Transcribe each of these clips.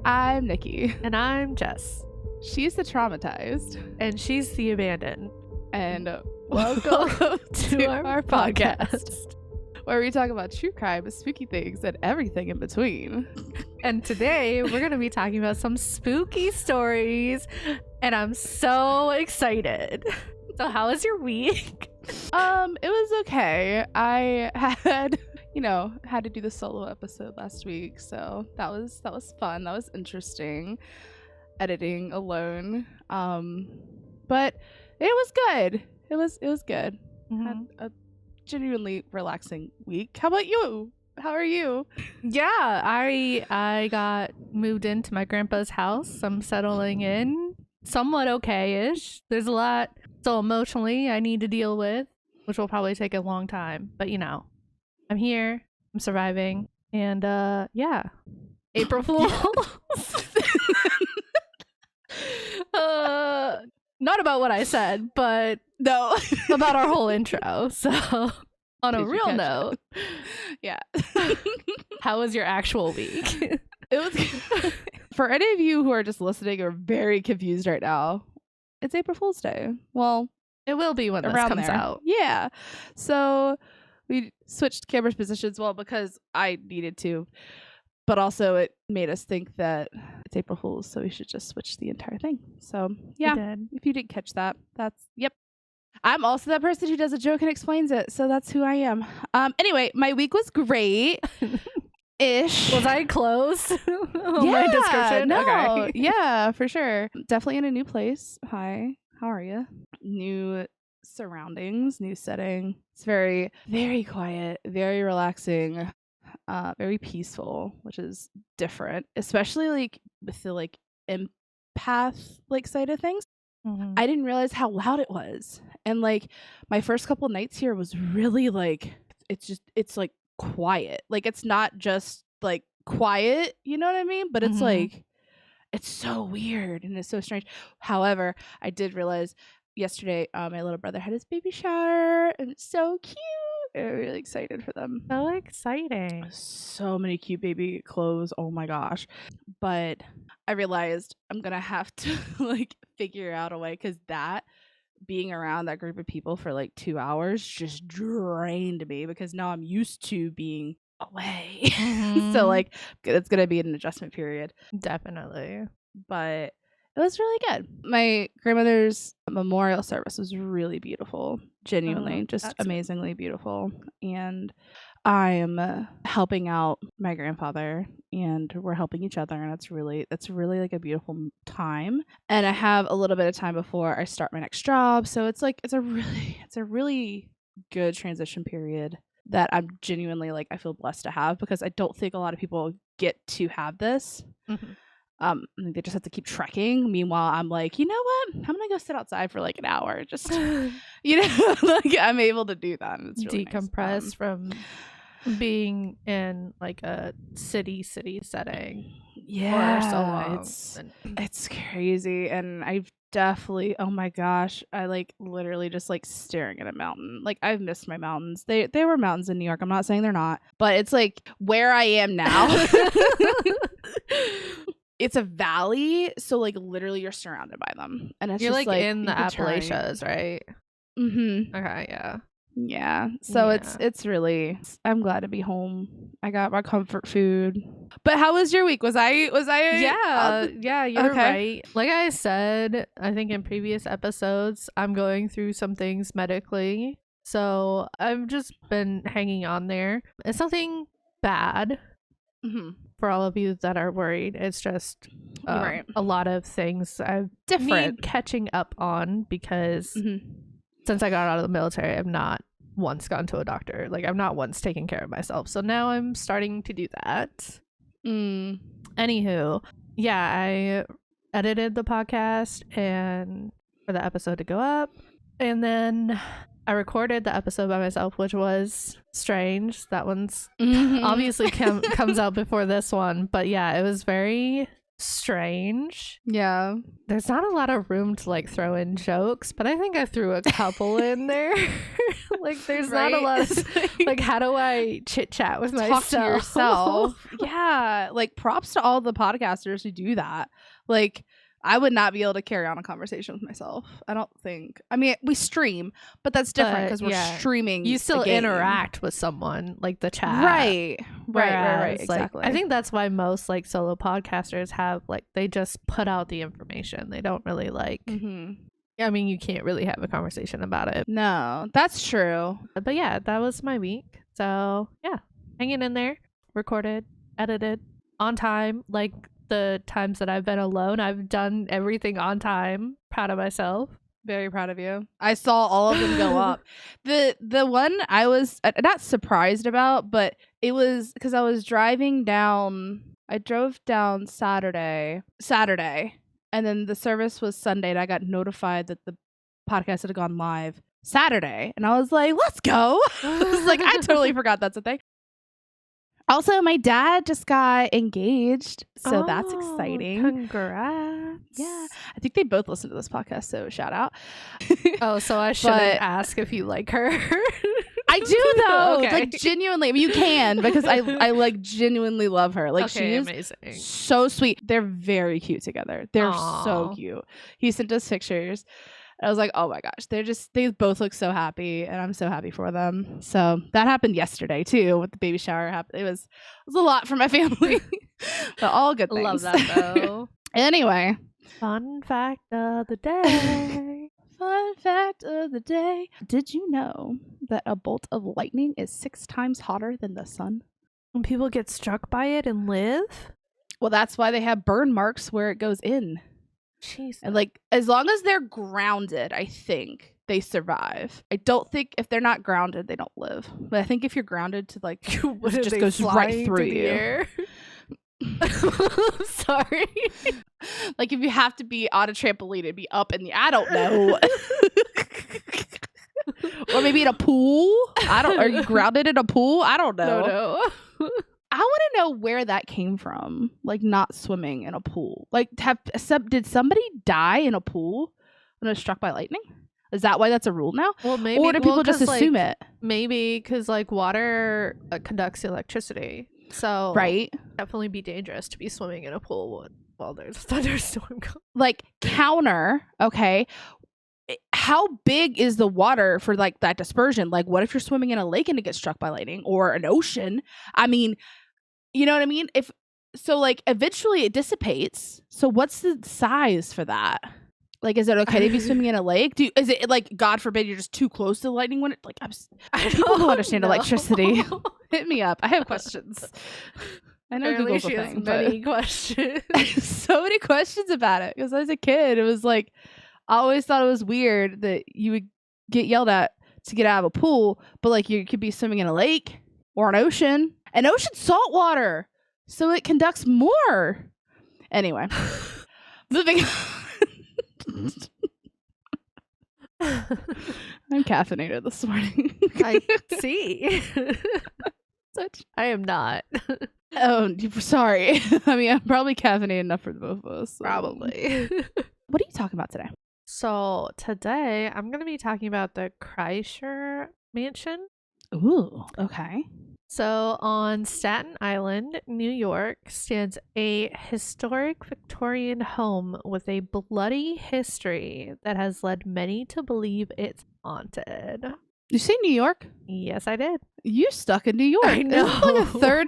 I'm Nikki. And I'm Jess. She's the traumatized. And she's the abandoned. And welcome to our podcast, where we talk about true crime, spooky things, and everything in between. And today we're going to be talking about some spooky stories. And I'm so excited. So how was your week? It was okay. I had to do the solo episode last week, so that was fun. That was interesting, editing alone. But it was good. It was good. Mm-hmm. Had a genuinely relaxing week. How about you? How are you? Yeah, I got moved into my grandpa's house. I'm settling in somewhat okay-ish. There's a lot still emotionally I need to deal with, which will probably take a long time. But I'm here. I'm surviving. And yeah. April Fool's. Not about what I said, but No. about our whole intro. So on a real note. Yeah. How was your actual week? It was for any of you who are just listening or very confused right now, it's April Fool's Day. Well, it will be when this comes out. Yeah. So we switched camera positions, well, because I needed to, but also it made us think that it's April Fool's, so we should just switch the entire thing. So yeah, if you didn't catch that, yep. I'm also that person who does a joke and explains it, so that's who I am. Anyway, my week was great. Ish. Was I close? Yeah, my description? No, okay. Yeah, for sure. Definitely in a new place. Hi, how are you? New surroundings, new setting. It's very, very quiet, very relaxing, very peaceful, which is different, especially like with the empath side of things. Mm-hmm. I didn't realize how loud it was, and my first couple nights here was really it's quiet. It's not just quiet, you know what I mean? But it's it's so weird and it's so strange. However, I did realize yesterday my little brother had his baby shower, and it's so cute. I'm really excited for them. So exciting. So many cute baby clothes. Oh my gosh. But I realized I'm gonna have to figure out a way, because that being around that group of people for 2 hours just drained me, because now I'm used to being away. Mm-hmm. So it's gonna be an adjustment period. Definitely. But it was really good. My grandmother's memorial service was really beautiful. Genuinely, just amazingly beautiful. And I'm helping out my grandfather, and we're helping each other, and that's really a beautiful time. And I have a little bit of time before I start my next job, so it's a really good transition period that I'm genuinely I feel blessed to have, because I don't think a lot of people get to have this. Mm-hmm. They just have to keep trekking. Meanwhile, I'm you know what? I'm gonna go sit outside for an hour. Just I'm able to do that. And it's really decompress nice. From being in a city setting. Yeah, for so long. It's crazy, and I've definitely, oh my gosh, I literally just staring at a mountain. I've missed my mountains. They were mountains in New York. I'm not saying they're not, but it's where I am now. It's a valley, so literally you're surrounded by them, and it's you're just in the Appalachians, right? Mm-hmm. Okay, yeah. So it's really, I'm glad to be home. I got my comfort food. But how was your week? Was I yeah, you're right. Like I said, I think in previous episodes, I'm going through some things medically, so I've just been hanging on there. It's nothing bad. Mm-hmm. For all of you that are worried, it's just right. A lot of things I've need catching up on, because since I got out of the military, I've not once gone to a doctor. I've not once taken care of myself. So now I'm starting to do that. Anywho, yeah, I edited the podcast and for the episode to go up, and then I recorded the episode by myself, which was strange. That one's obviously comes out before this one. But yeah, it was very strange. Yeah. There's not a lot of room to like throw in jokes, but I think I threw a couple in there. Like there's not a lot of like, how do I chit chat with myself? Talk to yourself. Yeah. Like props to all the podcasters who do that. Like I would not be able to carry on a conversation with myself. I don't think. I mean, we stream, but that's different because we're streaming. You still interact with someone, like the chat. Right. Exactly. Like, I think that's why most like solo podcasters have like, they just put out the information. They don't really like, I mean, you can't really have a conversation about it. No, that's true. But yeah, that was my week. So yeah, hanging in there, recorded, edited, on time. Like the times that I've been alone, I've done everything on time. Proud of myself. Very proud of you. I saw all of them go up. The one I was not surprised about, but it was because I was driving down. I drove down Saturday, and then the service was Sunday, and I got notified that the podcast had gone live Saturday, and I was like, "Let's go!" I was like, I totally forgot that's a thing. Also, my dad just got engaged, so that's exciting. Congrats. Yeah. I think they both listen to this podcast, so shout out. Oh, so I shouldn't ask if you like her. I do, though. Okay. Like, genuinely. I mean, you can, because I like genuinely love her. Like, she is amazing. So sweet. They're very cute together. They're so cute. He sent us pictures. I was like, oh my gosh, they both look so happy, and I'm so happy for them. So that happened yesterday too, with the baby shower. It was a lot for my family, but all good things. Love that though. Anyway, fun fact of the day. Fun fact of the day. Did you know that a bolt of lightning is 6 times hotter than the sun? When people get struck by it and live? Well, that's why they have burn marks where it goes in. Jesus. And like, as long as they're grounded, I think they survive. I don't think if they're not grounded, they don't live. But I think if you're grounded to like, it just goes right through you. Sorry. Like if you have to be on a trampoline and be up in the, I don't know. Or maybe in a pool. Are you grounded in a pool? I don't know. No. I want to know where that came from, like not swimming in a pool. Like, did somebody die in a pool when it was struck by lightning? Is that why that's a rule now? Well, maybe. Or do people just assume it? Maybe because like water conducts electricity, so right, definitely be dangerous to be swimming in a pool while there's a thunderstorm going. Like counter, okay. How big is the water for like that dispersion? Like, what if you're swimming in a lake and it gets struck by lightning, or an ocean? I mean, you know what I mean? If so, like eventually it dissipates. So what's the size for that? Like, is it okay to be swimming in a lake? Is it like, God forbid, you're just too close to the lightning when it like? People don't understand electricity. Hit me up. I have questions. I know Apparently Google's a thing, many questions. So many questions about it because as a kid, it was like. I always thought it was weird that you would get yelled at to get out of a pool, but like you could be swimming in a lake or an ocean. An ocean's salt water, so it conducts more. Anyway, moving on. I'm caffeinated this morning. I see. I am not. Oh, sorry. I mean, I'm probably caffeinated enough for the both of us. So. Probably. What are you talking about today? So today I'm going to be talking about the Kreischer Mansion. Ooh, okay. So on Staten Island, New York, stands a historic Victorian home with a bloody history that has led many to believe it's haunted. You say New York? Yes, I did. You stuck in New York. I know. It's like a third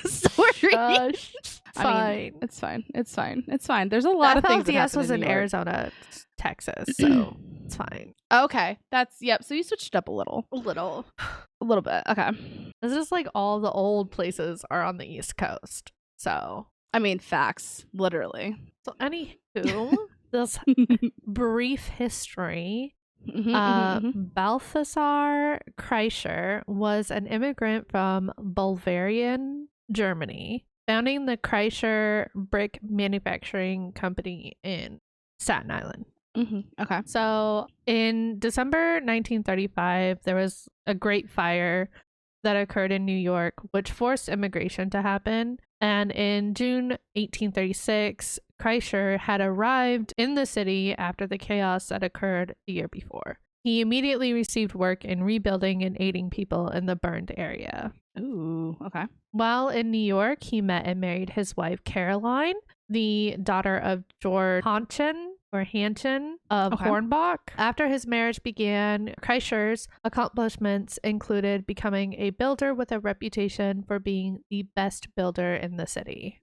story. Gosh. Fine. I mean, it's fine. It's fine. It's fine. There's a lot of things. LDS was in Arizona, Texas, so it's fine. Okay, yep. So you switched up a little bit. Okay. It's just like all the old places are on the East Coast. So I mean, facts, literally. So anywho, this brief history. Balthasar Kreischer was an immigrant from Bavarian, Germany, founding the Kreischer brick manufacturing company in Staten Island. Okay. So in December 1935, there was a great fire that occurred in New York, which forced immigration to happen. And in June 1836, Kreischer had arrived in the city after the chaos that occurred the year before. He immediately received work in rebuilding and aiding people in the burned area. Ooh, okay. While in New York, he met and married his wife, Caroline, the daughter of George Hanchen of Hornbach. After his marriage began, Kreischer's accomplishments included becoming a builder with a reputation for being the best builder in the city.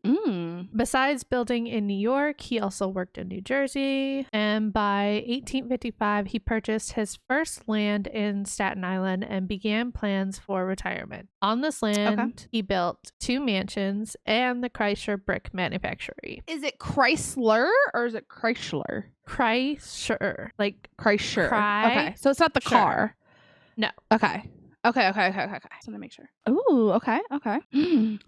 Besides building in New York, he also worked in New Jersey, and by 1855 he purchased his first land in Staten Island and began plans for retirement. On this land, he built 2 mansions and the Kreischer brick manufactory. Is it Chrysler or is it Chrysler? Kreischer. Like Kreischer. Okay. So it's not the car. No. Okay. So let me make sure. Ooh, okay.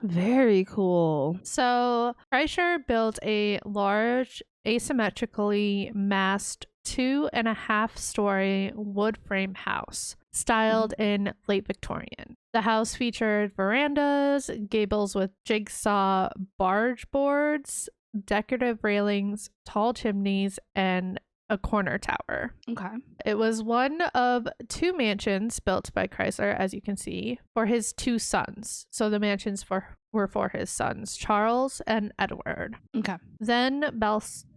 Very cool. So Kreischer built a large, asymmetrically massed 2.5-story wood frame house styled in late Victorian. The house featured verandas, gables with jigsaw barge boards, decorative railings, tall chimneys, and a corner tower. Okay. It was one of 2 mansions built by Kreischer, as you can see, for his 2 sons. So the mansions were for his sons, Charles and Edward. Okay. Then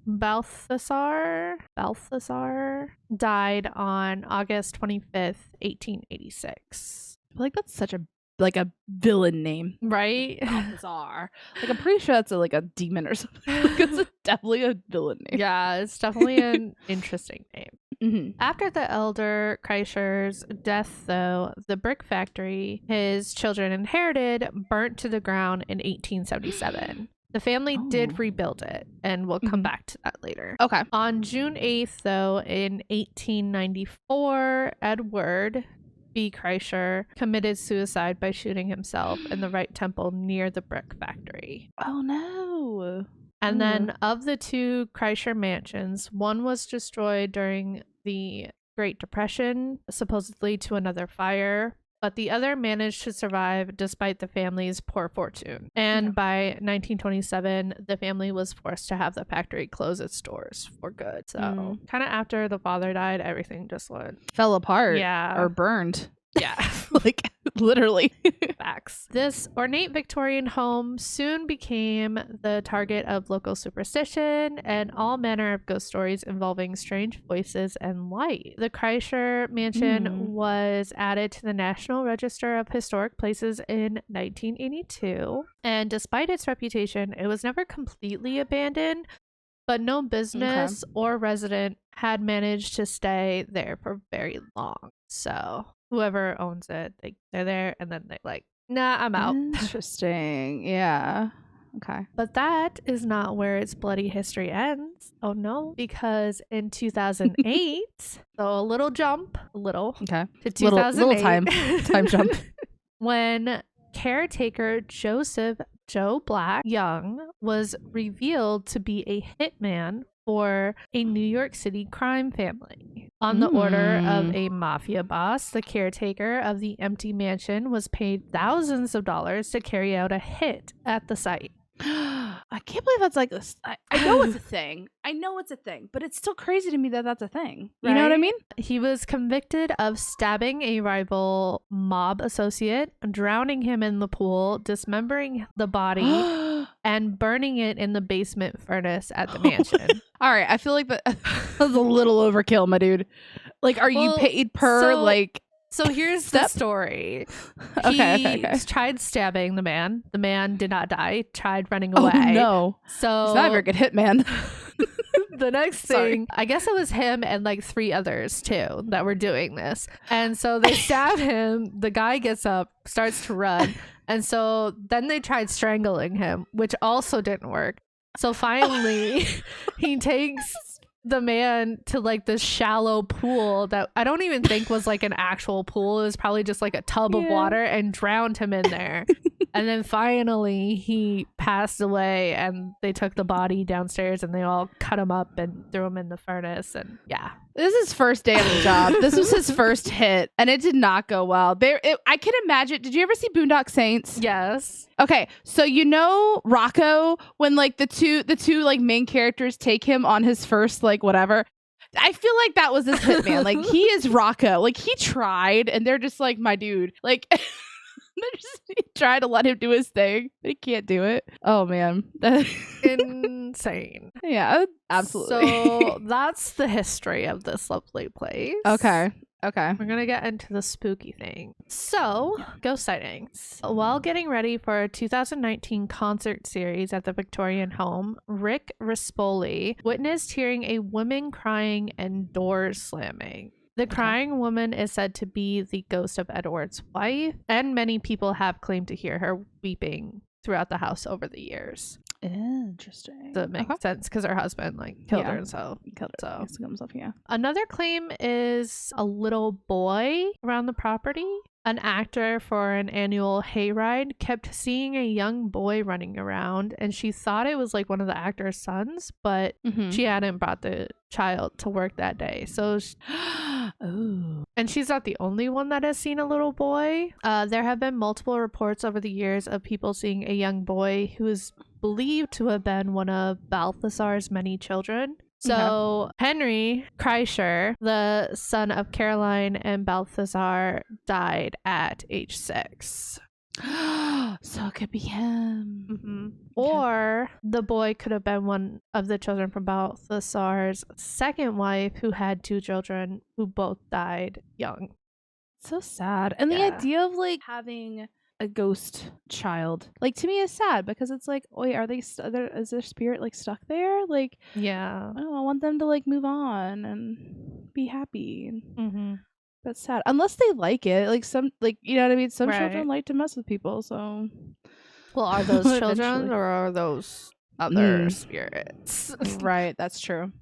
Balthasar died on August 25th, 1886. I feel like that's such a villain name, right? Balthazar. I'm pretty sure that's a demon or something. It's definitely a villain name. Yeah, it's definitely an interesting name. After the elder Kreischer's death, though, the brick factory his children inherited burnt to the ground in 1877. The family did rebuild it, and we'll come back to that later. Okay. On June 8th, though, in 1894, Edward B. Kreischer committed suicide by shooting himself in the right temple near the brick factory. Oh, no. And then of the 2 Kreischer mansions, one was destroyed during the Great Depression, supposedly to another fire, but the other managed to survive despite the family's poor fortune. And by 1927, the family was forced to have the factory close its doors for good. So kind of after the father died, everything just fell apart. Yeah. Or burned. Yeah. Literally. Facts. This ornate Victorian home soon became the target of local superstition and all manner of ghost stories involving strange voices and light. The Kreischer mansion was added to the National Register of Historic Places in 1982. And despite its reputation, it was never completely abandoned, but no business or resident had managed to stay there for very long. So whoever owns it, they're there and then they're like, nah, I'm out. Interesting. Yeah. Okay. But that is not where its bloody history ends. Oh no, because in 2008, so a little jump, to 2008, little time jump. When caretaker Joseph Joe Black Young was revealed to be a hitman for a New York City crime family. On the order of a mafia boss, the caretaker of the empty mansion was paid thousands of dollars to carry out a hit at the site. I can't believe that's like this. I know it's a thing. But it's still crazy to me that that's a thing. You know what I mean? He was convicted of stabbing a rival mob associate, drowning him in the pool, dismembering the body, and burning it in the basement furnace at the mansion. All right. I feel like that was a little overkill, my dude. Are you paid per So here's the story. He tried stabbing the man. The man did not die. Tried running away. Oh, no. So he's not a very good hitman. The next thing, I guess it was him and 3 others too that were doing this. And so they stab him. The guy gets up, starts to run. And so then they tried strangling him, which also didn't work. So finally, he takes the man to this shallow pool that I don't even think was an actual pool. It was probably just a tub of water, and drowned him in there. And then finally he passed away, and they took the body downstairs and they all cut him up and threw him in the furnace. And yeah, this is his first day of the job. This was his first hit, and it did not go well. I can imagine. Did you ever see Boondock Saints? Yes. Okay, so you know Rocco, when like the two like main characters take him on his first like whatever. I feel like that was his hitman. Like, he is Rocco. Like, he tried, and they're just like, my dude. Like, they're just trying to let him do his thing. They can't do it. Oh man, insane. Yeah, absolutely. So that's the history of this lovely place. Okay. We're gonna get into the spooky thing. So, ghost sightings. While getting ready for a 2019 concert series at the Victorian home, Rick Rispoli witnessed hearing a woman crying and doors slamming. The crying woman is said to be the ghost of Edward's wife, and many people have claimed to hear her weeping throughout the house over the years. Interesting. That makes sense because her husband killed her, and killed her. So himself, yeah. Another claim is a little boy around the property. An actor for an annual hayride kept seeing a young boy running around, and she thought it was like one of the actor's sons, but she hadn't brought the child to work that day. So and she's not the only one that has seen a little boy. There have been multiple reports over the years of people seeing a young boy who is believed to have been one of Balthasar's many children. So Henry Kreischer, the son of Caroline and Balthasar, died at age 6. So it could be him. Or the boy could have been one of the children from Balthasar's second wife, who had 2 children who both died young. So sad. And the idea of like having a ghost child, like, to me is sad, because it's like, wait, are they is their spirit like stuck there? Like, yeah, I don't know, I want them to like move on and be happy. That's sad, unless they like it, like some, like, you know what I mean, some children like to mess with people. So, well, are those children or are those other spirits? Right, that's true.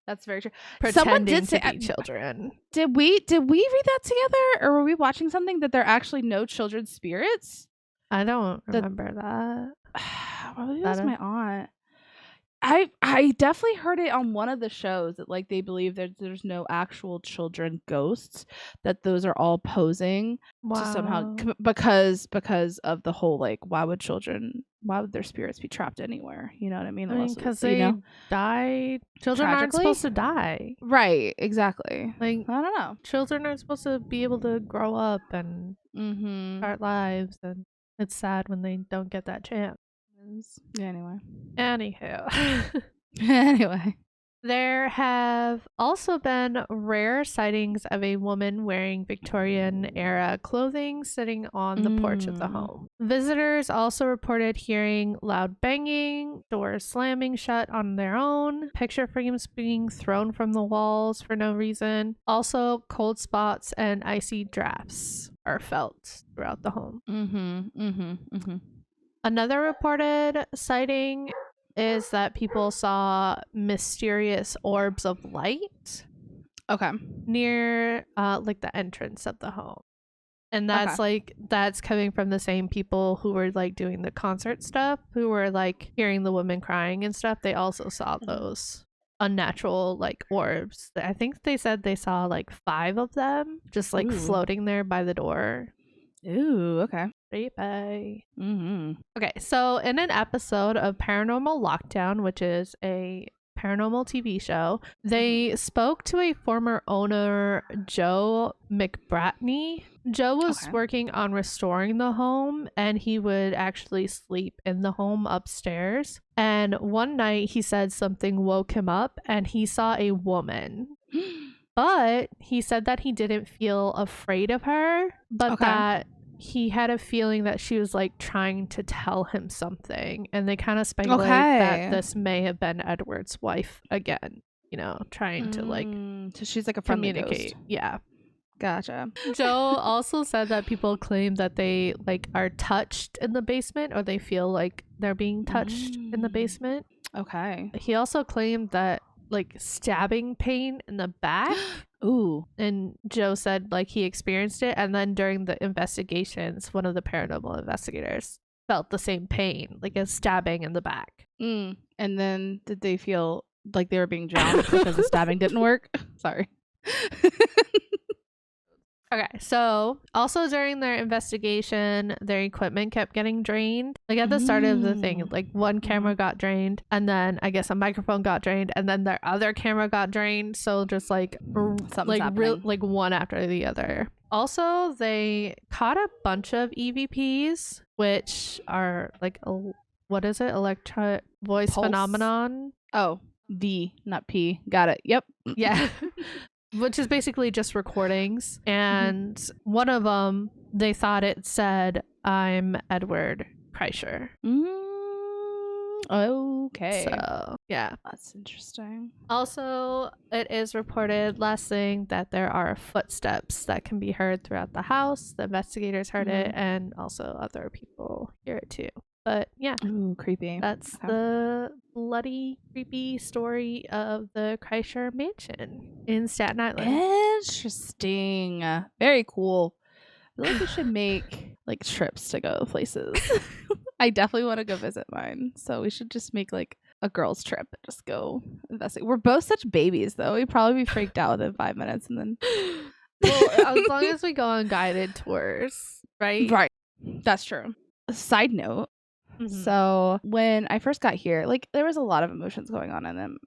That's very true. Pretending someone did say to be children. Did we read that together, or were we watching something that there are actually no children spirits? I don't remember that. Well, maybe that was my aunt. I definitely heard it on one of the shows that like they believe there's no actual children ghosts, that those are all posing to somehow, because of the whole like, why would their spirits be trapped anywhere? You know what I mean? Because they died. Children aren't supposed to die. Right, exactly. Like, I don't know. Children are supposed to be able to grow up and start lives, and it's sad when they don't get that chance. Anyway. Anyway. There have also been rare sightings of a woman wearing Victorian era clothing sitting on the porch of the home. Visitors also reported hearing loud banging, doors slamming shut on their own, picture frames being thrown from the walls for no reason. Also, cold spots and icy drafts are felt throughout the home. Another reported sighting is that people saw mysterious orbs of light near like the entrance of the home, and that's that's coming from the same people who were like doing the concert stuff, who were like hearing the women crying and stuff. They also saw those unnatural like orbs. I think they said they saw like 5 of them just like floating there by the door. Ooh, okay. Okay, so in an episode of Paranormal Lockdown, which is a paranormal TV show, they spoke to a former owner, Joe McBratney. Joe was working on restoring the home, and he would actually sleep in the home upstairs. And one night he said something woke him up, and he saw a woman. But he said that he didn't feel afraid of her, but that he had a feeling that she was like trying to tell him something, and they kind of speculate that this may have been Edward's wife again, you know, trying to like so she's like a friendly communicate. Ghost. Yeah, gotcha. Joe also said that people claim that they like are touched in the basement, or they feel like they're being touched in the basement. He also claimed that like stabbing pain in the back. Ooh. And Joe said like he experienced it, and then during the investigations, one of the paranormal investigators felt the same pain, like a stabbing in the back. And then did they feel like they were being drowned because the stabbing didn't work? Sorry. Okay, so also during their investigation, their equipment kept getting drained. Like at the start of the thing, like one camera got drained, and then I guess a microphone got drained, and then their other camera got drained. So just like like one after the other. Also, they caught a bunch of EVPs, which are like what is it? Electro voice Pulse? phenomenon. Oh, V, not P. Got it. Yep. Yeah. Which is basically just recordings. And one of them, they thought it said, "I'm Edward Kreischer." Okay. So, yeah. That's interesting. Also, it is reported, last thing, that there are footsteps that can be heard throughout the house. The investigators heard it, and also other people hear it too. But yeah. Ooh, creepy. That's the bloody, creepy story of the Kreischer Mansion in Staten Island. Interesting. Very cool. I feel like we should make like trips to go places. I definitely want to go visit mine. So we should just make like a girls trip and just go investigate. We're both such babies though. We'd probably be freaked out within 5 minutes and then well, as long as we go on guided tours, right? Right. That's true. Side note. So when I first got here, like there was a lot of emotions going on, and then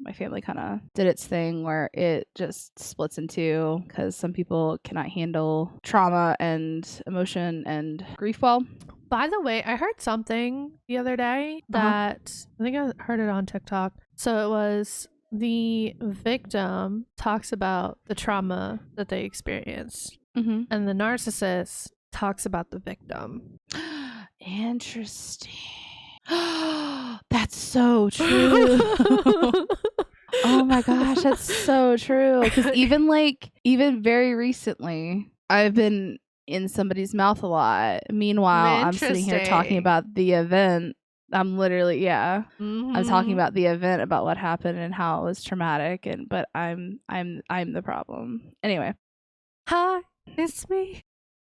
my family kind of did its thing where it just splits in two because some people cannot handle trauma and emotion and grief well. By the way, I heard something the other day that I think I heard it on TikTok. So it was the victim talks about the trauma that they experienced, and the narcissist talks about the victim. Interesting. That's so true. Oh my gosh, that's so true. Because even very recently, I've been in somebody's mouth a lot. Meanwhile, I'm sitting here talking about the event. I'm literally, I'm talking about the event, about what happened and how it was traumatic. But I'm the problem. Anyway. Hi, it's me.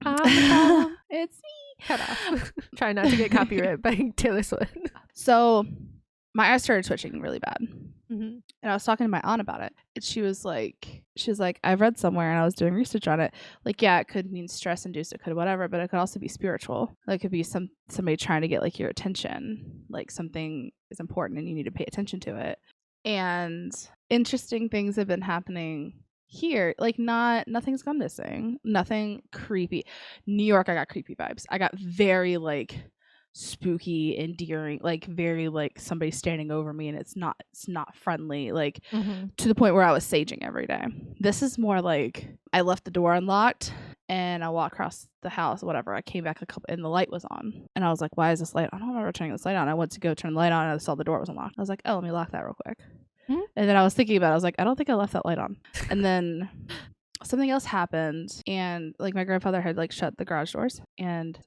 I'm the problem. It's me. Cut off. Try not to get copyright by Taylor Swift. So my eyes started twitching really bad. And I was talking to my aunt about it. And she was like, I've read somewhere, and I was doing research on it. Like, yeah, it could mean stress induced, it could whatever, but it could also be spiritual. Like, it could be somebody trying to get like your attention. Like something is important and you need to pay attention to it. And interesting things have been happening here. Like nothing's gone missing. Nothing creepy. New York, I got creepy vibes. I got very like spooky, endearing, like very like somebody standing over me, and it's not friendly, like to the point where I was saging every day. This is more like I left the door unlocked and I walked across the house, whatever. I came back and the light was on, and I was like, why is this light? I don't remember turning this light on. I went to go turn the light on and I saw the door was unlocked. I was like, oh, let me lock that real quick. And then I was thinking about it. I was like, I don't think I left that light on. And then something else happened, and like my grandfather had like shut the garage doors, and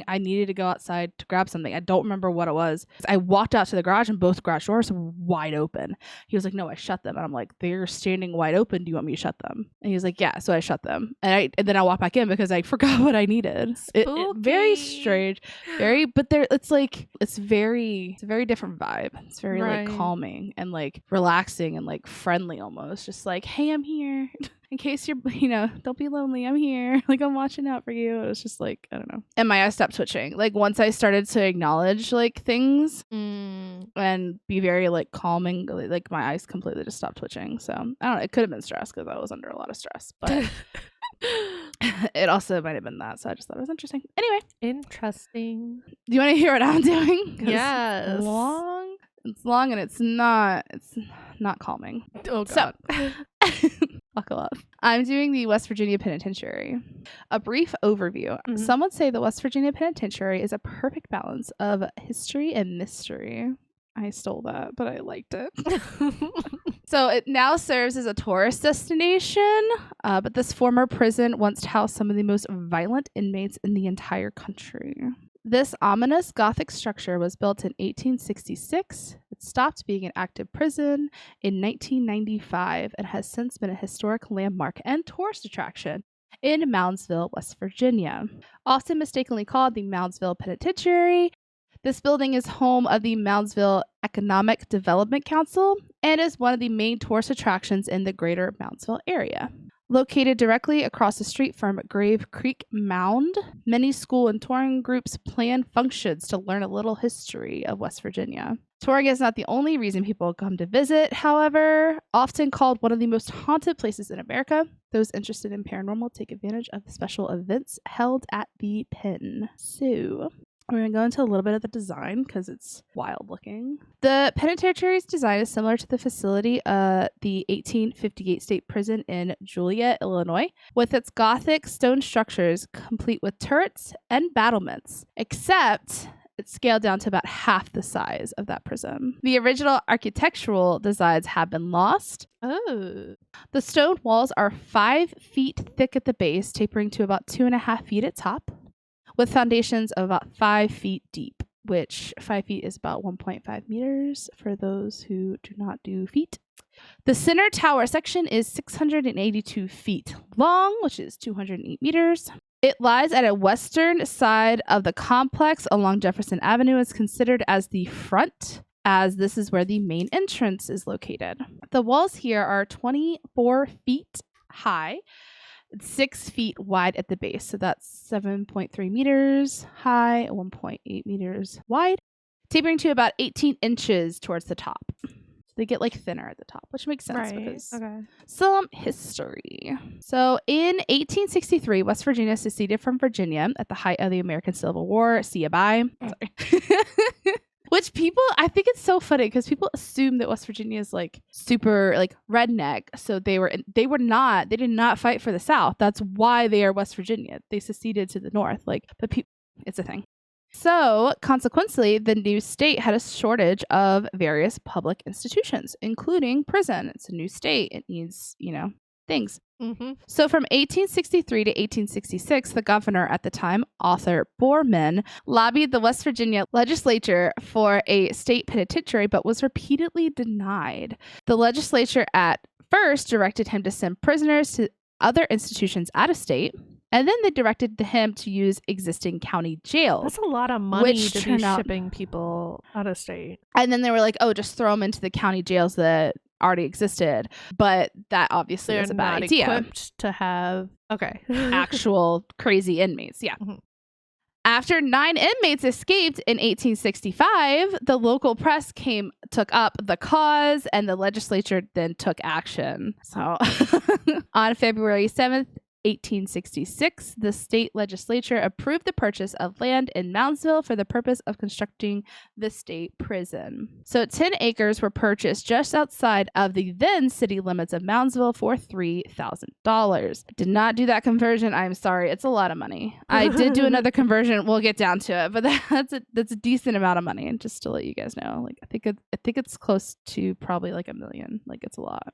I needed to go outside to grab something. I don't remember what it was. I walked out to the garage and both garage doors were wide open. He was like, no, I shut them. And I'm like, they're standing wide open. Do you want me to shut them? And he was like, yeah. So I shut them, and then I walked back in because I forgot what I needed. It very strange, but it's a very different vibe. It's very like calming and like relaxing and like friendly almost. Just like, hey, I'm here. In case you're, don't be lonely. I'm here. Like, I'm watching out for you. It was just like, I don't know. And my eyes stopped twitching. Like, once I started to acknowledge like things and be very like calming, like my eyes completely just stopped twitching. So I don't know. It could have been stress because I was under a lot of stress, but it also might have been that. So I just thought it was interesting. Anyway. Interesting. Do you want to hear what I'm doing? Yes. It's long and it's not calming. Oh, God. So, buckle up. I'm doing the West Virginia Penitentiary. A brief overview. Some would say the West Virginia Penitentiary is a perfect balance of history and mystery. I stole that, but I liked it. So it now serves as a tourist destination, but this former prison once housed some of the most violent inmates in the entire country. This ominous Gothic structure was built in 1866. It stopped being an active prison in 1995 and has since been a historic landmark and tourist attraction in Moundsville, West Virginia. Often mistakenly called the Moundsville Penitentiary, this building is home of the Moundsville Economic Development Council and is one of the main tourist attractions in the greater Moundsville area. Located directly across the street from Grave Creek Mound, many school and touring groups plan functions to learn a little history of West Virginia. Touring is not the only reason people come to visit, however. Often called one of the most haunted places in America, those interested in paranormal take advantage of the special events held at the pen. So we're going to go into a little bit of the design because it's wild looking. The penitentiary's design is similar to the facility the 1858 state prison in Joliet, Illinois, with its Gothic stone structures complete with turrets and battlements, except it's scaled down to about half the size of that prison. The original architectural designs have been lost. Oh. The stone walls are 5 feet thick at the base, tapering to about 2.5 feet at top, with foundations of about 5 feet deep, which 5 feet is about 1.5 meters for those who do not do feet. The center tower section is 682 feet long, which is 208 meters. It lies at a western side of the complex along Jefferson Avenue and is considered as the front, as this is where the main entrance is located. The walls here are 24 feet high, 6 feet wide at the base. So that's 7.3 meters high, 1.8 meters wide, tapering to about 18 inches towards the top. So they get like thinner at the top, which makes sense because some history. So in 1863, West Virginia seceded from Virginia at the height of the American Civil War. See ya, bye. Which people, I think it's so funny because people assume that West Virginia is like super like redneck. So they did not fight for the South. That's why they are West Virginia. They seceded to the North. It's a thing. So consequently, the new state had a shortage of various public institutions, including prison. It's a new state. It needs, things. Mm-hmm. So from 1863 to 1866, the governor at the time, Arthur Borman, lobbied the West Virginia legislature for a state penitentiary, but was repeatedly denied. The legislature at first directed him to send prisoners to other institutions out of state, and then they directed him to use existing county jails. That's a lot of money to be shipping people out of state. And then they were like, oh, just throw them into the county jails that already existed. But that obviously is a bad idea. Equipped to have actual crazy inmates. Yeah. Mm-hmm. After 9 inmates escaped in 1865, the local press took up the cause, and the legislature then took action. So on February 7th, 1866, the state legislature approved the purchase of land in Moundsville for the purpose of constructing the state prison. So 10 acres were purchased just outside of the then city limits of Moundsville for $3,000. Did not do that conversion. I'm sorry. It's a lot of money. I did do another conversion. We'll get down to it, but that's a decent amount of money. And just to let you guys know, I think it's close to probably like $1 million. It's a lot.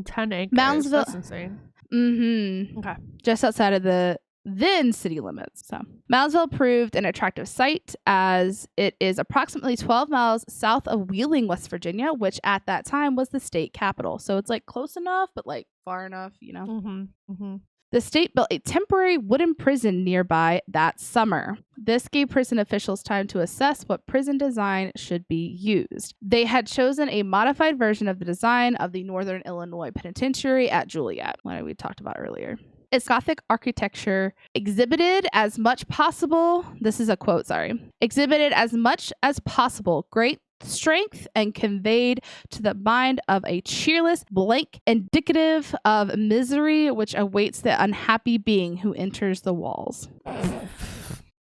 10 acres. Moundsville. That's insane. Mm-hmm. Okay. Just outside of the then city limits. So Moundsville proved an attractive site as it is approximately 12 miles south of Wheeling, West Virginia, which at that time was the state capital. So it's close enough, but far enough, Mm-hmm. Mm-hmm. The state built a temporary wooden prison nearby that summer. This gave prison officials time to assess what prison design should be used. They had chosen a modified version of the design of the Northern Illinois Penitentiary at Joliet, what we talked about earlier. Its Gothic architecture exhibited as much possible, this is a quote, exhibited as much as possible great strength and conveyed to the mind of a cheerless blank indicative of misery which awaits the unhappy being who enters the walls.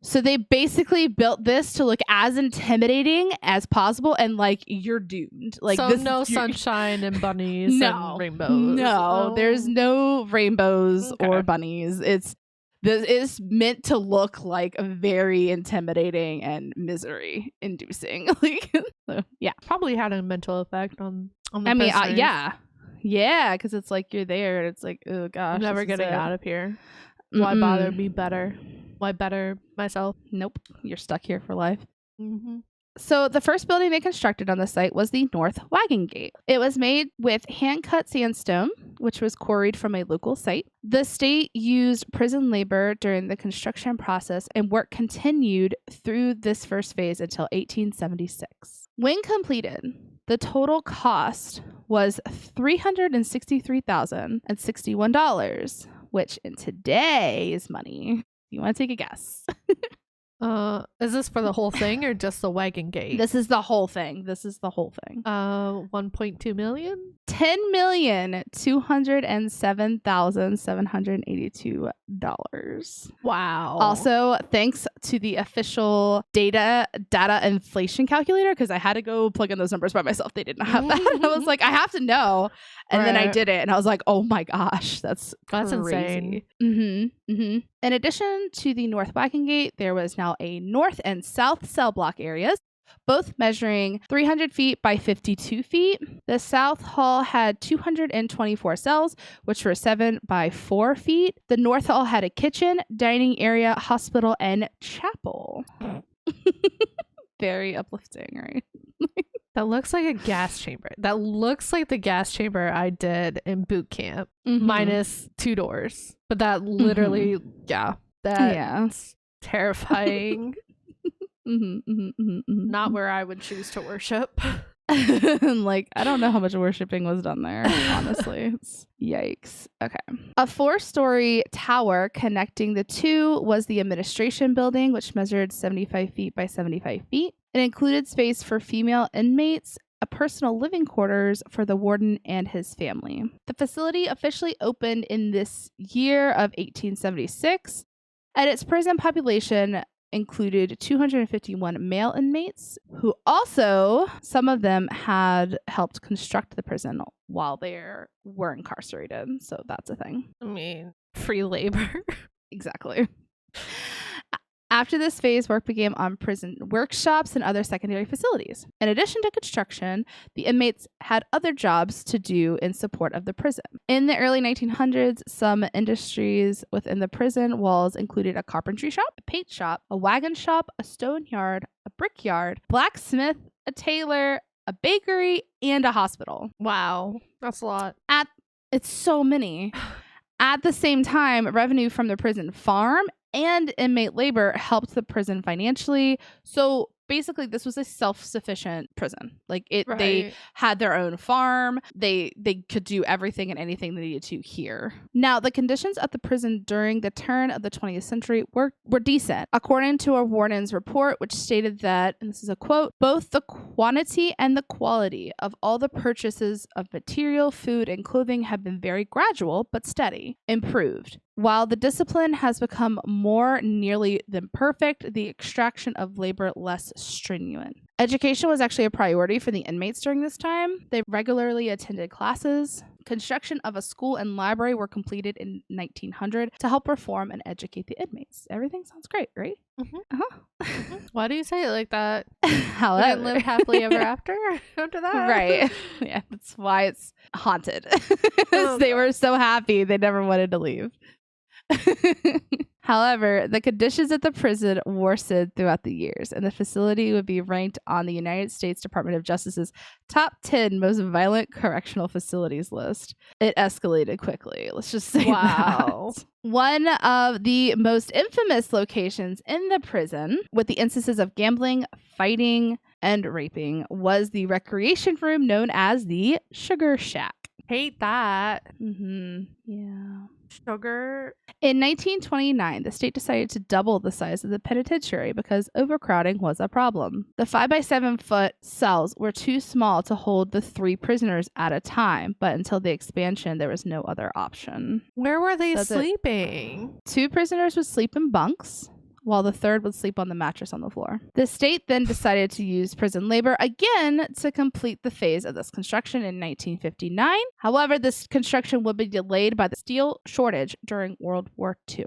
So they basically built this to look as intimidating as possible, and you're doomed. No sunshine and bunnies and rainbows. No, there's no rainbows or bunnies. This is meant to look very intimidating and misery inducing. So, yeah, probably had a mental effect on the prisoners. Yeah, because it's you're there and it's oh gosh, I'm never getting out of here. Why bother? Be better. Why better myself? Nope, you're stuck here for life. Mm-hmm. So the first building they constructed on the site was the North Wagon Gate. It was made with hand-cut sandstone, which was quarried from a local site. The state used prison labor during the construction process, and work continued through this first phase until 1876. When completed, the total cost was $363,061, which in today's money, you want to take a guess? Is this for the whole thing or just the wagon gate? This is the whole thing. 1.2 million? $10,207,782. Wow. Also, thanks to the official data inflation calculator, because I had to go plug in those numbers by myself. They didn't have that. I was like, I have to know. And then I did it, and I was like, oh my gosh, that's crazy. Insane. In addition to the North Wagon Gate, there was now a North and South cell block areas, both measuring 300 feet by 52 feet. The South Hall had 224 cells, which were 7 by 4 feet. The North Hall had a kitchen, dining area, hospital, and chapel. Very uplifting, right? That looks like a gas chamber. That looks like the gas chamber I did in boot camp, minus 2 doors. But that literally, that's terrifying. Not where I would choose to worship. Like, I don't know how much worshiping was done there, honestly. Yikes. Okay. A 4-story tower connecting the two was the administration building, which measured 75 feet by 75 feet. It included space for female inmates, a personal living quarters for the warden and his family. The facility officially opened in this year of 1876, and its prison population included 251 male inmates, who also, some of them had helped construct the prison while they were incarcerated. So that's a thing. I mean, free labor. Exactly. After this phase, work began on prison workshops and other secondary facilities. In addition to construction, the inmates had other jobs to do in support of the prison. In the early 1900s, some industries within the prison walls included a carpentry shop, a paint shop, a wagon shop, a stone yard, a brick yard, blacksmith, a tailor, a bakery, and a hospital. Wow, that's a lot. It's so many. At the same time, revenue from the prison farm and inmate labor helped the prison financially. So basically, this was a self-sufficient prison. Like they had their own farm. They could do everything and anything they needed to here. Now, the conditions at the prison during the turn of the 20th century were decent, according to a warden's report, which stated that, and this is a quote, both the quantity and the quality of all the purchases of material, food, and clothing have been very gradual but steady, improved. While the discipline has become more nearly than perfect, the extraction of labor less stringent. Education was actually a priority for the inmates during this time. They regularly attended classes. Construction of a school and library were completed in 1900 to help reform and educate the inmates. Everything sounds great, right? Why do you say it like that? However, we live happily ever after that. Right. Yeah, that's why it's haunted. They were so happy they never wanted to leave. However, the conditions at the prison worsened throughout the years, and the facility would be ranked on the United States Department of Justice's top 10 most violent correctional facilities list. It escalated quickly. Let's just say that. One of the most infamous locations in the prison, with the instances of gambling, fighting, and raping, was the recreation room known as the Sugar Shack. Hate that. Yeah. Sugar. In 1929, the state decided to double the size of the penitentiary because overcrowding was a problem. The 5 by 7 foot cells were too small to hold the 3 prisoners at a time, but until the expansion, there was no other option. Where were they sleeping? 2 prisoners would sleep in bunks, while the 3rd would sleep on the mattress on the floor. The state then decided to use prison labor again to complete the phase of this construction in 1959. However, this construction would be delayed by the steel shortage during World War II.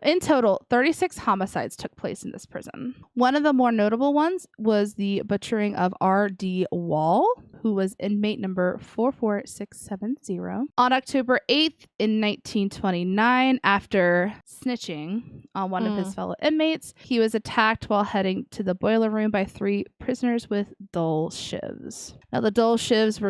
In total, 36 homicides took place in this prison. One of the more notable ones was the butchering of R.D. Wall, who was inmate number 44670. On October 8th in 1929, after snitching on one of his fellow inmates, he was attacked while heading to the boiler room by 3 prisoners with dull shivs. Now, the dull shivs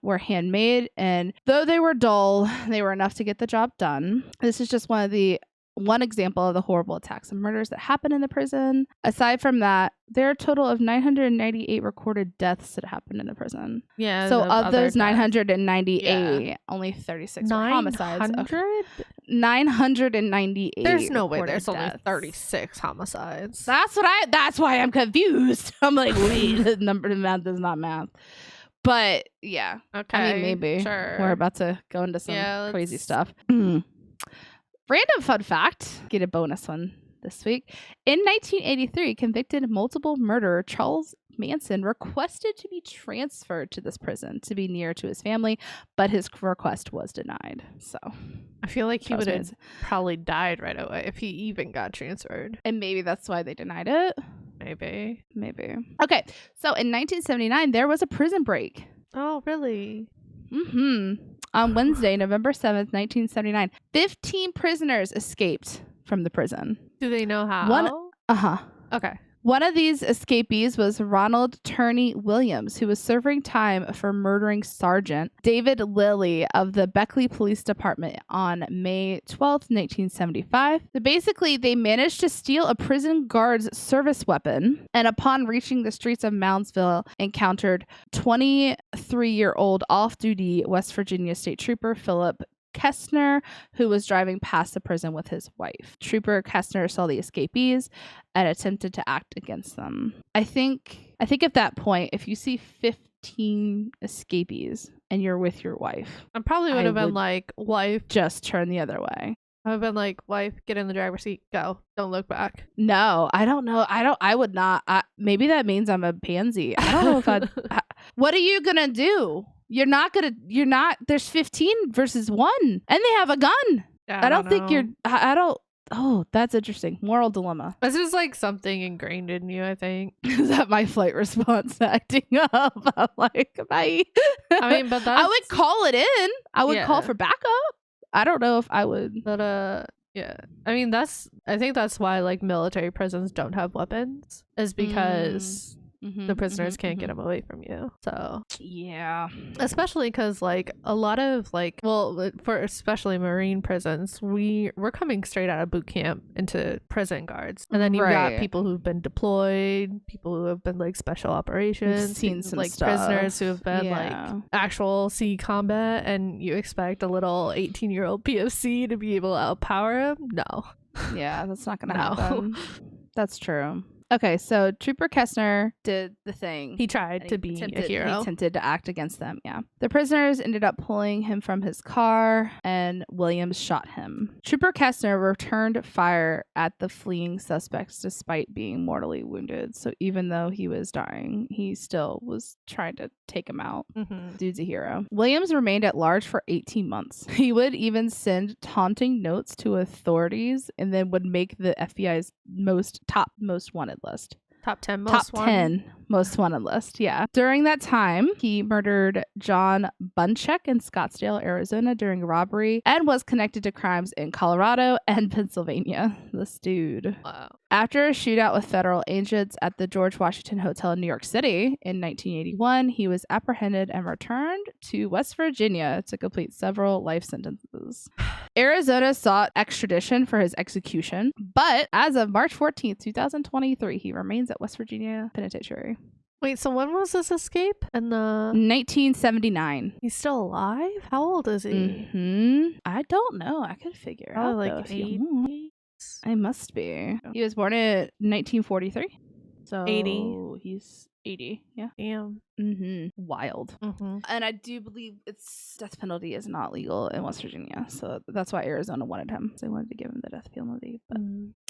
were handmade, and though they were dull, they were enough to get the job done. This is just one example of the horrible attacks and murders that happened in the prison. Aside from that, there are a total of 998 recorded deaths that happened in the prison. Yeah. So of those 998, only 36 were homicides. 998. There's no way there's deaths. only 36 homicides. That's why I'm confused. I'm like, wait, the math is not math. But yeah. Okay. I mean, maybe. Sure. We're about to go into some crazy stuff. Random fun fact, get a bonus one this week. In 1983, convicted multiple murderer Charles Manson requested to be transferred to this prison to be near to his family, but his request was denied. So I feel like he would have probably died right away if he even got transferred. And maybe that's why they denied it. Maybe. Okay, so in 1979, there was a prison break. Oh, really? On Wednesday, November 7th, 1979, 15 prisoners escaped from the prison. Do they know how? Okay. One of these escapees was Ronald Turney Williams, who was serving time for murdering Sergeant David Lilly of the Beckley Police Department on May 12th, 1975. So basically, they managed to steal a prison guard's service weapon, and upon reaching the streets of Moundsville, encountered 23-year-old off-duty West Virginia State Trooper Philip Kestner, who was driving past the prison with his wife. Trooper Kestner saw the escapees and attempted to act against them. I think at that point, if you see 15 escapees and you're with your wife, I probably would have been like, wife, just turn the other way. I would have been like, wife, get in the driver's seat, go, don't look back. No, I don't know. I would not. Maybe that means I'm a pansy. I don't know if what are you gonna do? There's 15 versus 1 and they have a gun. Yeah, I don't think oh, that's interesting. Moral dilemma. This is like something ingrained in you, I think. Is that my flight response acting up? I'm like, bye. I mean, but I would call it in. I would call for backup. I don't know if I would. But yeah. I mean, I think that's why like military prisons don't have weapons, is because the prisoners can't get them away from you. So yeah, especially because like a lot of like, well, for especially Marine prisons, we're coming straight out of boot camp into prison guards, and then you've got people who've been deployed, people who have been like special operations, seen some like stuff. prisoners who have been like actual sea combat, and you expect a little 18-year-old POC to be able to outpower him? No. Yeah, that's not gonna happen. That's true. Okay, so Trooper Kestner did the thing. He tried to be a hero. He attempted to act against them, yeah. The prisoners ended up pulling him from his car, and Williams shot him. Trooper Kestner returned fire at the fleeing suspects despite being mortally wounded. So even though he was dying, he still was trying to take him out. Dude's a hero. Williams remained at large for 18 months. He would even send taunting notes to authorities and then would make the FBI's most wanted list. Top 10 most wanted list, yeah. During that time, he murdered John Bunchek in Scottsdale, Arizona during a robbery and was connected to crimes in Colorado and Pennsylvania. This dude. Wow. After a shootout with federal agents at the George Washington Hotel in New York City in 1981, he was apprehended and returned to West Virginia to complete several life sentences. Arizona sought extradition for his execution, but as of March 14th, 2023, he remains at West Virginia Penitentiary. Wait, so when was this escape? In the 1979. He's still alive? How old is he? I don't know. I could figure out. Like 80. I must be. He was born in 1943. So 80. He's 80. Yeah. Damn. Wild. And I do believe death penalty is not legal in West Virginia. So that's why Arizona wanted him. They wanted to give him the death penalty. But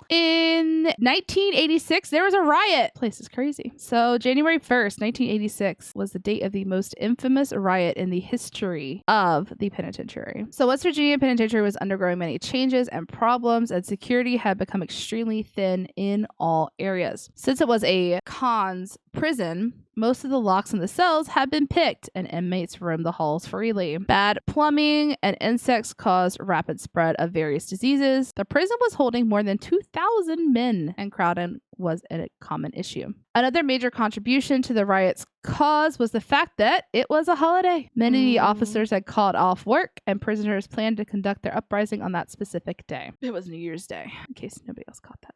in 1986, there was a riot. Place is crazy. So January 1st, 1986 was the date of the most infamous riot in the history of the penitentiary. So West Virginia Penitentiary was undergoing many changes and problems, and security had become extremely thin in all areas. Since it was a cons prison, Most of the locks in the cells had been picked, and inmates roamed the halls freely. Bad plumbing and insects caused rapid spread of various diseases. The prison was holding more than 2,000 men, and crowding was a common issue. Another major contribution to the riot's cause was the fact that it was a holiday. Many officers had called off work, and prisoners planned to conduct their uprising on that specific day. It was New Year's Day, in case nobody else caught that.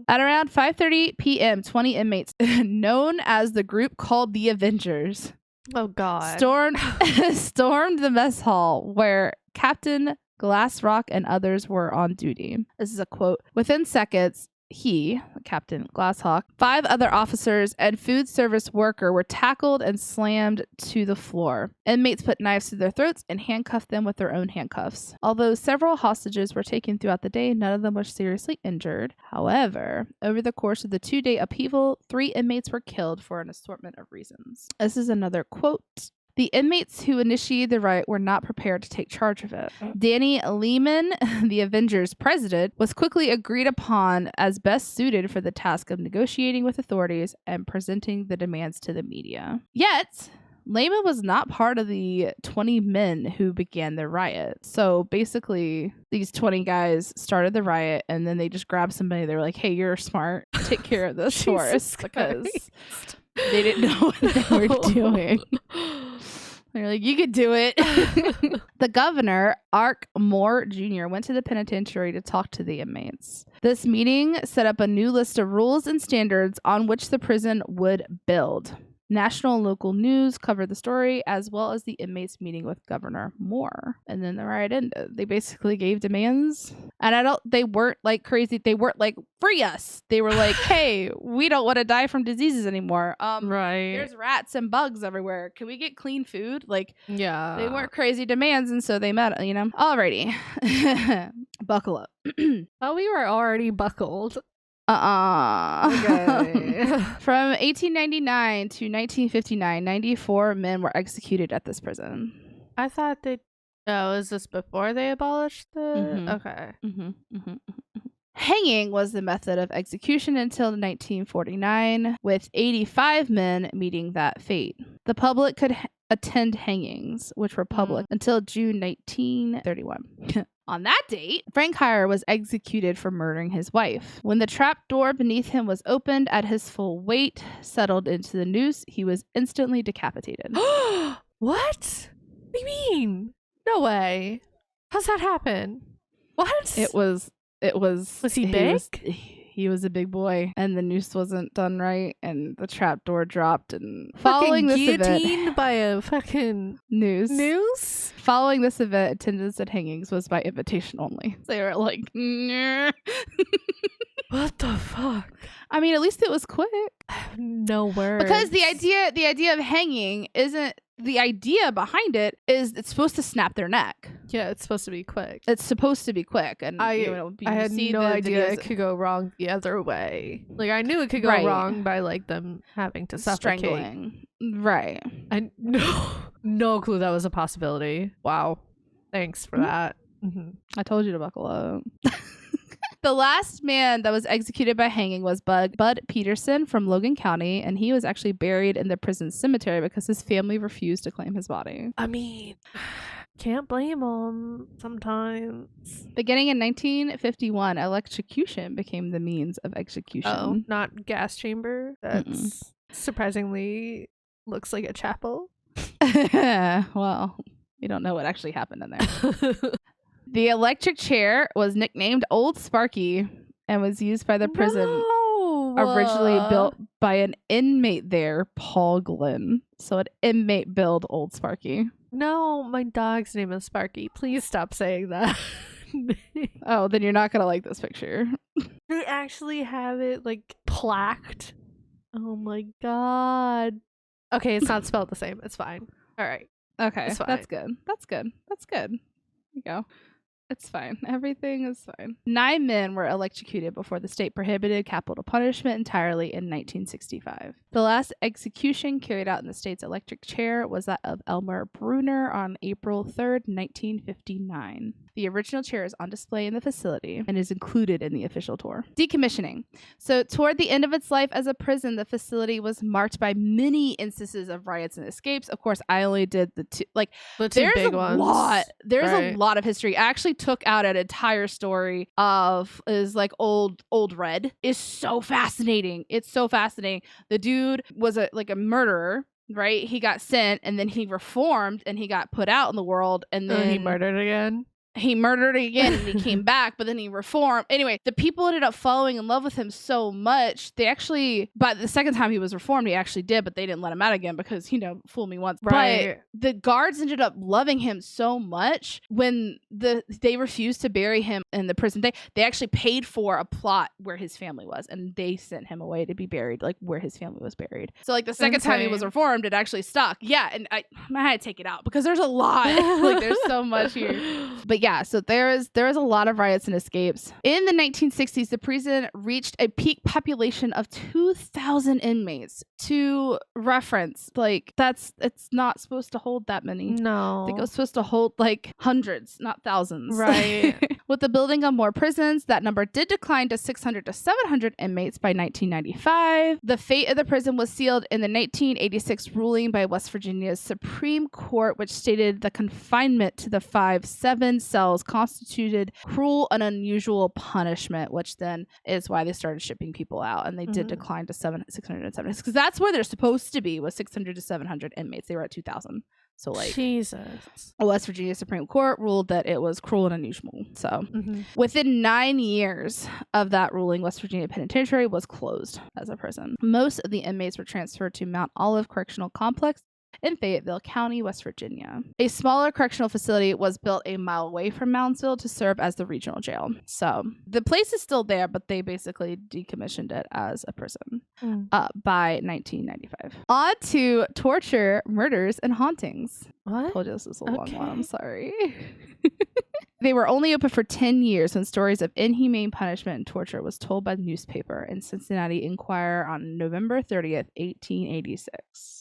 At around 5:30 p.m., 20 inmates, known as the group called the Avengers, oh god, stormed the mess hall where Captain Glassrock and others were on duty. This is a quote. Within seconds, he, Captain Glasshawk, 5 other officers, and food service worker were tackled and slammed to the floor. Inmates put knives to their throats and handcuffed them with their own handcuffs. Although several hostages were taken throughout the day, none of them were seriously injured. However, over the course of the 2-day upheaval, 3 inmates were killed for an assortment of reasons. This is another quote. The inmates who initiated the riot were not prepared to take charge of it. Danny Lehman, the Avengers president, was quickly agreed upon as best suited for the task of negotiating with authorities and presenting the demands to the media. Yet, Lehman was not part of the 20 men who began the riot. So basically, these 20 guys started the riot, and then they just grabbed somebody. They were like, hey, you're smart. Take care of this for us, because they didn't know what they were doing. They're like, you could do it. The governor, Ark Moore Jr., went to the penitentiary to talk to the inmates. This meeting set up a new list of rules and standards on which the prison would build. National and local news covered the story, as well as the inmates meeting with Governor Moore. And then the riot ended. They basically gave demands. And they weren't like crazy. They weren't like, free us. They were like, hey, we don't want to die from diseases anymore. Right. There's rats and bugs everywhere. Can we get clean food? Like, yeah. They weren't crazy demands, and so they met, you know. Alrighty. Buckle up. Oh, we were already buckled. Okay. From 1899 to 1959, 94 men were executed at this prison. I thought they... Oh, is this before they abolished the... Okay. Hanging was the method of execution until 1949, with 85 men meeting that fate. The public could attend hangings, which were public until June 1931. On that date, Frank Heyer was executed for murdering his wife. When the trap door beneath him was opened at his full weight, settled into the noose, he was instantly decapitated. What? What do you mean? No way. How's that happen? What? It was... Was he big? He was a big boy, and the noose wasn't done right, and the trap door dropped, and following this guillotined by a fucking noose? Following this event, attendance at hangings was by invitation only. They were like, nah. What the fuck? I mean, at least it was quick. No words. Because the idea of hanging isn't... The idea behind it is it's supposed to snap their neck. Yeah, it's supposed to be quick. It's supposed to be quick. And I had no idea it could go wrong the other way. Like, I knew it could go wrong by, like, them having to suffocate. Strangling. Right. I no clue that was a possibility. Wow. Thanks for that. I told you to buckle up. The last man that was executed by hanging was Bud Peterson from Logan County, and he was actually buried in the prison cemetery because his family refused to claim his body. I mean, can't blame them sometimes. Beginning in 1951, electrocution became the means of execution. Oh, not gas chamber? That's surprisingly looks like a chapel. Well, we don't know what actually happened in there. The electric chair was nicknamed Old Sparky and was used by the prison, originally built by an inmate there, Paul Glenn. So an inmate built Old Sparky. No, my dog's name is Sparky. Please stop saying that. Oh, then you're not going to like this picture. They actually have it, like, plaqued. Oh my god. Okay, it's not spelled the same. It's fine. All right. Okay, that's good. There you go. It's fine. Everything is fine. 9 men were electrocuted before the state prohibited capital punishment entirely in 1965. The last execution carried out in the state's electric chair was that of Elmer Brunner on April 3rd, 1959. The original chair is on display in the facility and is included in the official tour. Decommissioning. So toward the end of its life as a prison, the facility was marked by many instances of riots and escapes. Of course, I only did the two big ones. There's a lot of history. I actually took out an entire story of old Red. Is so fascinating. It's so fascinating. The dude was a murderer, right? He got sent and then he reformed and he got put out in the world and then he murdered again. He murdered again and he came back, but then he reformed. Anyway, the people ended up falling in love with him so much. They actually, by the second time he was reformed, he actually did, but they didn't let him out again because, fool me once. Right. But the guards ended up loving him so much when they refused to bury him in the prison. They actually paid for a plot where his family was, and they sent him away to be buried, where his family was buried. So the second time he was reformed, it actually stuck. Yeah, and I had to take it out because there's a lot. There's so much here. But yeah, so there is a lot of riots and escapes. In the 1960s, the prison reached a peak population of 2,000 inmates. To reference, it's not supposed to hold that many. No. I think it was supposed to hold hundreds, not thousands. Right. With the building of more prisons, that number did decline to 600 to 700 inmates by 1995. The fate of the prison was sealed in the 1986 ruling by West Virginia's Supreme Court, which stated the confinement to the 5-7 cells constituted cruel and unusual punishment, which then is why they started shipping people out, and they did decline to 600 and 700 because that's where they're supposed to be, was 600 to 700 inmates. They were at 2,000. So Jesus. West Virginia Supreme Court ruled that it was cruel and unusual. So within 9 years of that ruling, West Virginia Penitentiary was closed as a prison. Most of the inmates were transferred to Mount Olive Correctional Complex in Fayetteville County, West Virginia. A smaller correctional facility was built a mile away from Moundsville to serve as the regional jail. So the place is still there, but they basically decommissioned it as a prison by 1995. On to torture, murders, and hauntings. What? I told you this is a long one. I'm sorry. They were only open for 10 years when stories of inhumane punishment and torture was told by the newspaper in Cincinnati Enquirer on November 30th, 1886.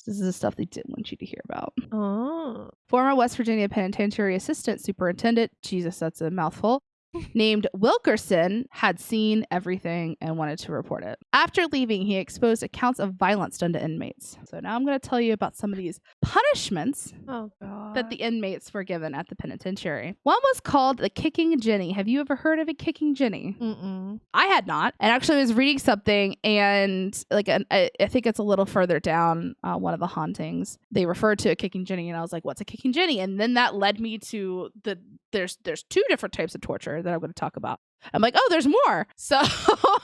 This is the stuff they didn't want you to hear about. Oh. Former West Virginia Penitentiary Assistant Superintendent, Jesus, that's a mouthful, named Wilkerson had seen everything and wanted to report it. After leaving, he exposed accounts of violence done to inmates. So now I'm going to tell you about some of these punishments that the inmates were given at the penitentiary. One was called the Kicking Jenny. Have you ever heard of a Kicking Jenny? Mm-mm. I had not. And actually I was reading something, and I think it's a little further down one of the hauntings. They referred to a Kicking Jenny, and I was like, what's a Kicking Jenny? And then that led me to there's 2 different types of torture that I'm going to talk about. I'm like, oh, there's more. So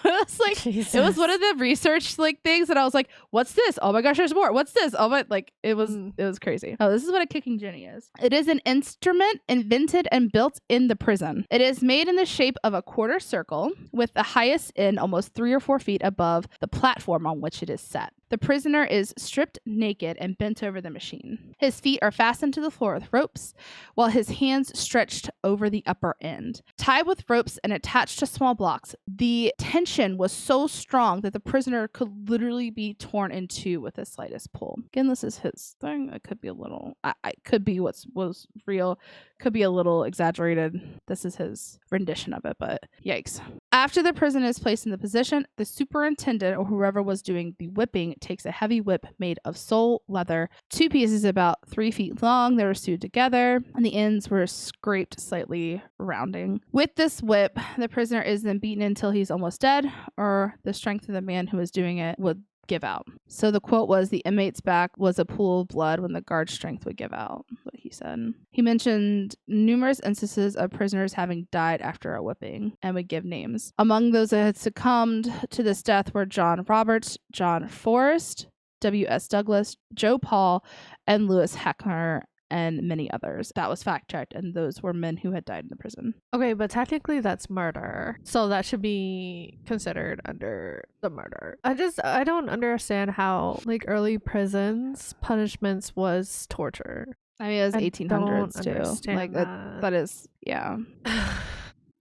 it's Jesus. It was one of the research things, and I was like, what's this? Oh my gosh, there's more. What's this? Oh my, it was crazy. Oh, this is what a Kicking Jenny is. It is an instrument invented and built in the prison. It is made in the shape of a quarter circle with the highest end almost 3 or 4 feet above the platform on which it is set. The prisoner is stripped naked and bent over the machine. His feet are fastened to the floor with ropes, while his hands stretched over the upper end. Tied with ropes and attached to small blocks, the tension was so strong that the prisoner could literally be torn in two with the slightest pull. Again, this is his thing. It could be a little, I could be what was real, could be a little exaggerated. This is his rendition of it, but yikes. After the prisoner is placed in the position, the superintendent or whoever was doing the whipping takes a heavy whip made of sole leather, 2 pieces about 3 feet long. They were sewed together, and the ends were scraped slightly rounding. With this whip, the prisoner is then beaten until he's almost dead, or the strength of the man who was doing it would give out. So the quote was, the inmate's back was a pool of blood when the guard's strength would give out, what he said. He mentioned numerous instances of prisoners having died after a whipping and would give names. Among those that had succumbed to this death were John Roberts, John Forrest, W.S. Douglas, Joe Paul, and Lewis Heckner, and many others. That was fact-checked, and those were men who had died in the prison. Okay, but technically that's murder. So that should be considered under the murder. I don't understand how, early prisons, punishments was torture. I mean, it was 1800s, too. That is, yeah.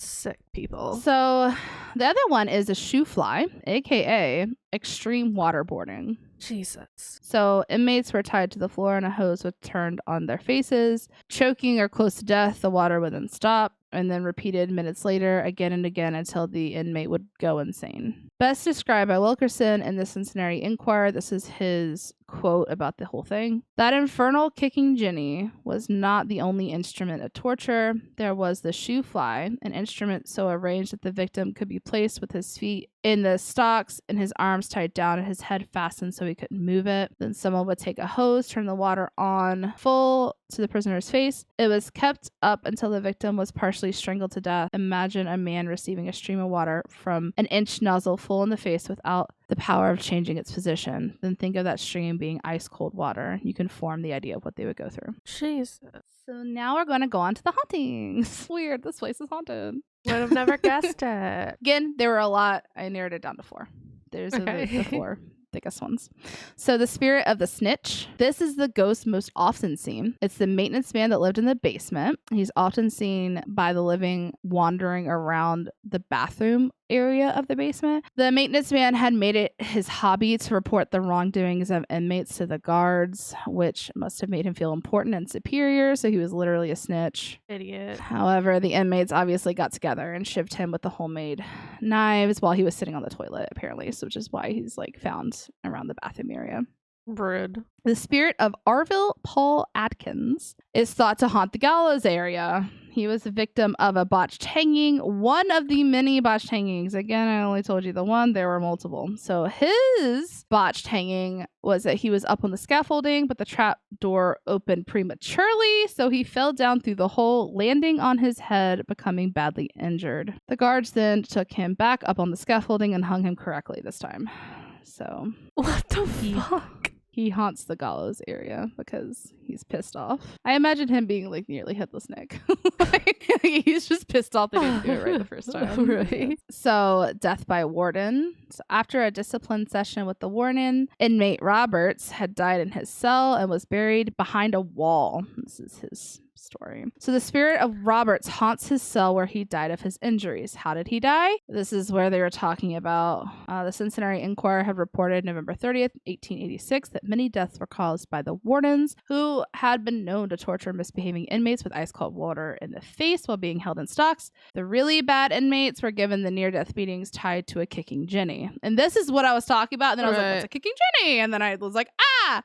Sick people. So the other one is a shoe fly, aka extreme waterboarding. Jesus. So inmates were tied to the floor and a hose was turned on their faces. Choking or close to death, the water would then stop and then repeated minutes later again and again until the inmate would go insane. Best described by Wilkerson in the Cincinnati Enquirer. This is his quote about the whole thing. That infernal kicking Jenny was not the only instrument of torture. There was the shoe fly, an instrument so arranged that the victim could be placed with his feet in the stocks and his arms tied down and his head fastened so he couldn't move it. Then someone would take a hose, turn the water on full to the prisoner's face. It was kept up until the victim was partially strangled to death. Imagine a man receiving a stream of water from an inch nozzle full in the face without the power of changing its position. Then think of that stream being ice cold water. You can form the idea of what they would go through. Jesus. So now we're going to go on to the hauntings. Weird. This place is haunted. Would have never guessed it. Again, there were a lot. I narrowed it down to 4. There's the 4 biggest ones. So the spirit of the snitch. This is the ghost most often seen. It's the maintenance man that lived in the basement. He's often seen by the living wandering around the bathroom area of the basement. The maintenance man had made it his hobby to report the wrongdoings of inmates to the guards, which must have made him feel important and superior, so he was literally a snitch. Idiot. However, the inmates obviously got together and shivved him with the homemade knives while he was sitting on the toilet, apparently, so which is why he's found around the bathroom area. Rude. The spirit of Arville Paul Atkins is thought to haunt the gallows area. He was a victim of a botched hanging, one of the many botched hangings. Again, I only told you the one, there were multiple. So his botched hanging was that he was up on the scaffolding, but the trap door opened prematurely, so he fell down through the hole, landing on his head, becoming badly injured. The guards then took him back up on the scaffolding and hung him correctly this time. So what the fuck? He haunts the gallows area because he's pissed off. I imagine him being nearly headless Nick. He's just pissed off they didn't do it right the first time. Right. So death by warden. So after a discipline session with the warden, inmate Roberts had died in his cell and was buried behind a wall. This is his story. So the spirit of Roberts haunts his cell where he died of his injuries. How did he die? This is where they were talking about the Cincinnati Enquirer had reported November 30th, 1886 that many deaths were caused by the wardens who had been known to torture misbehaving inmates with ice cold water in the face while being held in stocks. The really bad inmates were given the near-death beatings tied to a kicking Jenny. And this is what I was talking about. And then I was like, what's a kicking Jenny? And then I was like, ah!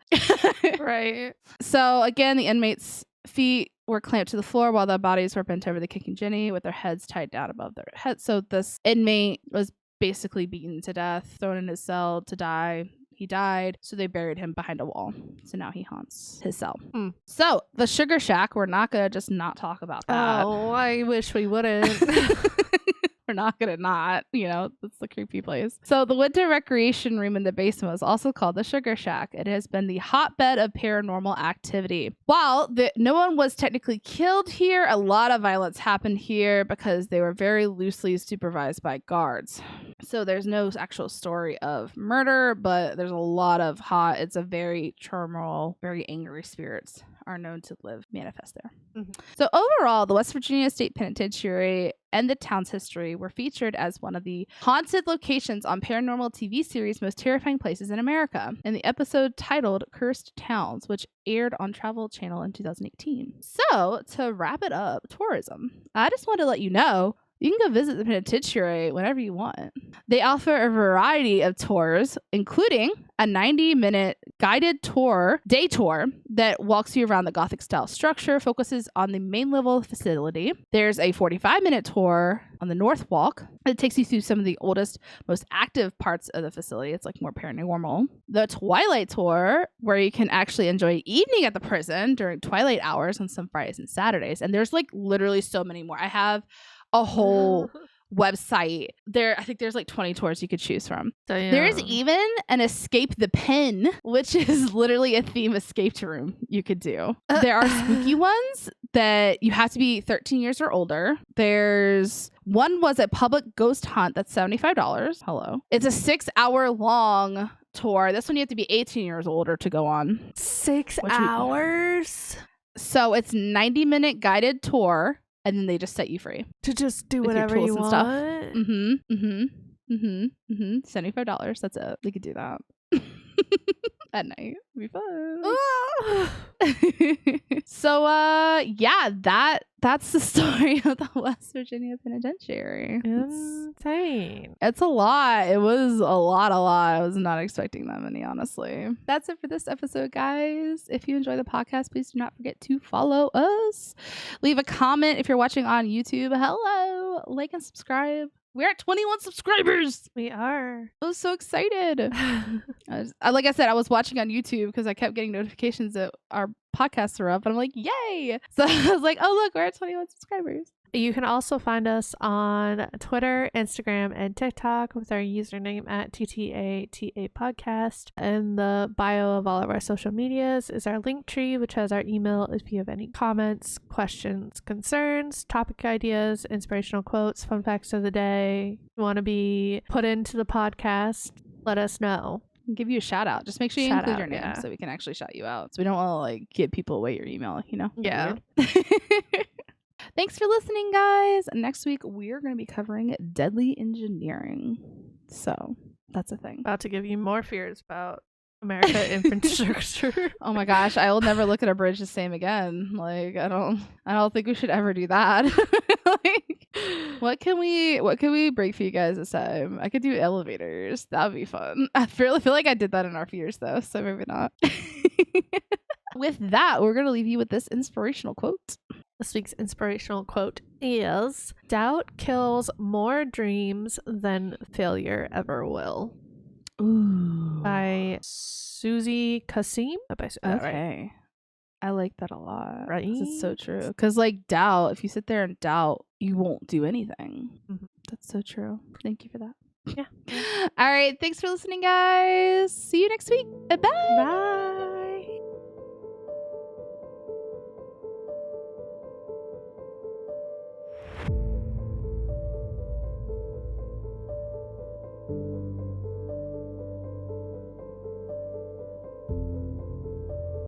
Right. So again, the inmates' feet were clamped to the floor while their bodies were bent over the kicking Jenny with their heads tied down above their heads. So this inmate was basically beaten to death, thrown in his cell to die. He died, so they buried him behind a wall. So now he haunts his cell. So the Sugar Shack, we're not going to just not talk about that. Oh, I wish we wouldn't. We're not gonna not, it's the creepy place. So the winter recreation room in the basement was also called the Sugar Shack. It has been the hotbed of paranormal activity. While no one was technically killed here, a lot of violence happened here because they were very loosely supervised by guards. So there's no actual story of murder, but there's a lot of it's a very turmoil, very angry spirits are known to manifest there. Mm-hmm. So overall, the West Virginia State Penitentiary and the town's history were featured as one of the haunted locations on paranormal TV series Most Terrifying Places in America in the episode titled Cursed Towns, which aired on Travel Channel in 2018. So to wrap it up, tourism. I just want to let you know you can go visit the penitentiary whenever you want. They offer a variety of tours, including a 90-minute guided day tour that walks you around the Gothic-style structure, focuses on the main level facility. There's a 45-minute tour on the North Walk that takes you through some of the oldest, most active parts of the facility. It's more paranormal. The Twilight Tour, where you can actually enjoy evening at the prison during twilight hours on some Fridays and Saturdays. And there's literally so many more. I have a whole website there. I think there's 20 tours you could choose from. Damn. There is even an Escape the Pen, which is literally a theme escape room you could do. There are spooky ones that you have to be 13 years or older. There's one was a public ghost hunt that's $75. Hello. It's a 6-hour long tour. This one you have to be 18 years older to go on. 6 hours? So it's 90-minute guided tour. And then they just set you free to just do whatever you want. $75. That's it. They could do that. At night. It'd be fun. So yeah, that's the story of the West Virginia Penitentiary. Insane. It's a lot. It was a lot. I was not expecting that many, honestly. That's it for this episode, guys. If you enjoy the podcast, please do not forget to follow us. Leave a comment if you're watching on YouTube. Hello. Like and subscribe. We're at 21 subscribers. We are. I was so excited. Like I said, I was watching on YouTube because I kept getting notifications that our podcasts are up. And I'm like, yay. So I was like, oh, look, we're at 21 subscribers. You can also find us on Twitter, Instagram, and TikTok with our username at TTATA Podcast. And the bio of all of our social medias is our link tree, which has our email if you have any comments, questions, concerns, topic ideas, inspirational quotes, fun facts of the day. If you want to be put into the podcast, let us know. Give you a shout out. Just make sure you include your name so we can actually shout you out. So we don't want to like give people away your email, you know? Yeah. Thanks for listening, guys. Next week, we're going to be covering deadly engineering. So that's a thing. About to give you more fears about America infrastructure. Oh my gosh, I will never look at a bridge the same again. Like I don't think we should ever do that. Like, what can we break for you guys this time? I could do elevators. That would be fun. I really feel like I did that in our fears though, so maybe not. With that, we're going to leave you with this inspirational quote. This week's inspirational quote is, "Doubt kills more dreams than failure ever will." Ooh. By Susie Kasim. Okay. I like that a lot. Right? It's so true. Because like doubt, if you sit there and doubt, you won't do anything. Mm-hmm. That's so true. Thank you for that. Yeah. All right. Thanks for listening, guys. See you next week. Bye. Bye.